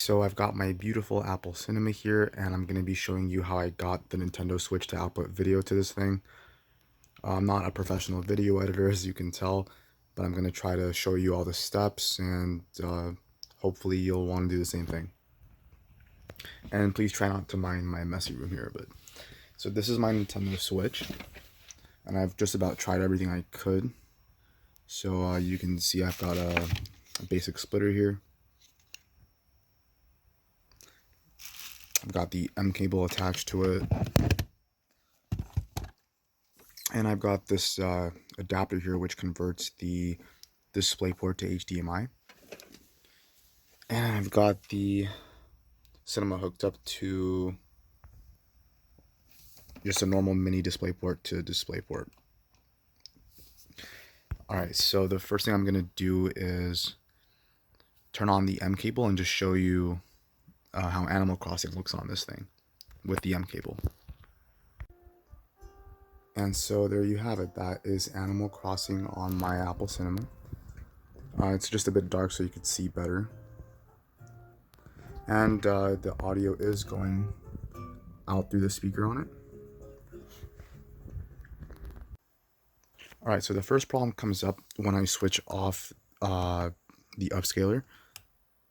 So I've got my beautiful Apple Cinema here, and I'm going to be showing you how I got the Nintendo Switch to output video to this thing. I'm not a professional video editor, as you can tell, but I'm going to try to show you all the steps, and hopefully you'll want to do the same thing. And please try not to mind my messy room here a bit. So this is my Nintendo Switch, and I've just about tried everything I could. So you can see I've got a basic splitter here. I've got the M cable attached to it, and I've got this adapter here which converts the DisplayPort to HDMI, and I've got the cinema hooked up to just a normal MiniDisplayport to DisplayPort. Alright, so the first thing I'm going to do is turn on the M cable and just show you how Animal Crossing looks on this thing with the M cable. And so there you have it. That is Animal Crossing on my Apple Cinema. It's just a bit dark so you could see better. And the audio is going out through the speaker on it. Alright, so the first problem comes up when I switch off the upscaler.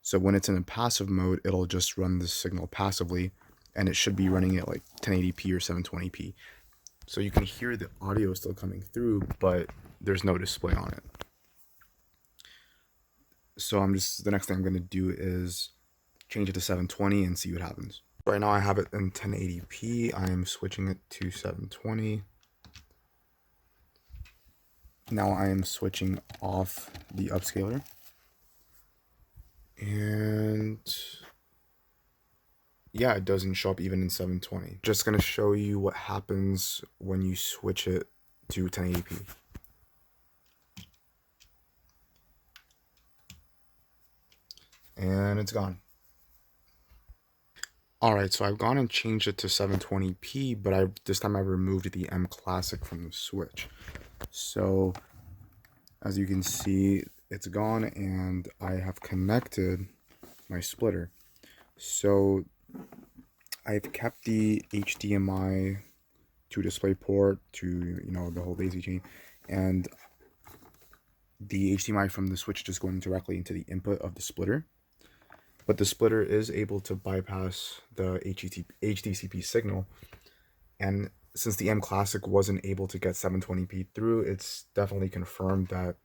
So when it's in a passive mode, it'll just run the signal passively, and it should be running at like 1080p or 720p. So you can hear the audio still coming through, but there's no display on it. So the next thing I'm going to do is change it to 720 and see what happens. Right now I have it in 1080p. I am switching it to 720. Now I am switching off the upscaler. And yeah, it doesn't show up even in 720. Just gonna show you what happens when you switch it to 1080p. And it's gone. Alright, so I've gone and changed it to 720p, but this time I removed the mClassic from the Switch. So as you can see, it's gone, and I have connected my splitter. So I've kept the HDMI to DisplayPort to, the whole daisy chain, and the HDMI from the Switch just going directly into the input of the splitter. But the splitter is able to bypass the HDCP signal, and since the mClassic wasn't able to get 720p through, it's definitely confirmed that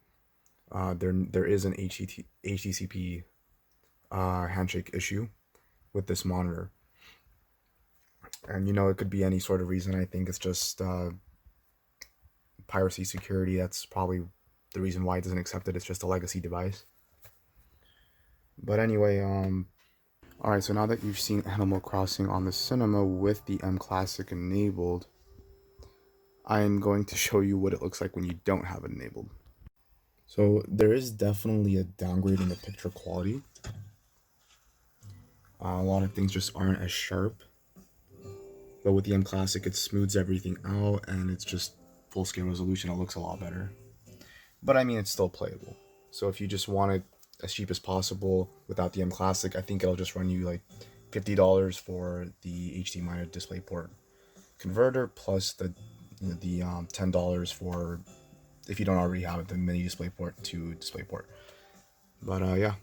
there is an HDCP handshake issue with this monitor. And it could be any sort of reason. I think it's just piracy security. That's probably the reason why it doesn't accept it. It's just a legacy device. But anyway, alright, so now that you've seen Animal Crossing on the cinema with the mClassic enabled, I'm going to show you what it looks like when you don't have it enabled. So there is definitely a downgrade in the picture quality. A lot of things just aren't as sharp. But with the mClassic, it smooths everything out, and it's just full scale resolution. It looks a lot better. But I mean, it's still playable. So if you just want it as cheap as possible without the mClassic, I think it'll just run you like $50 for the HDMI to DisplayPort converter, plus the $10 for, if you don't already have it, the MiniDisplayport to DisplayPort. But yeah.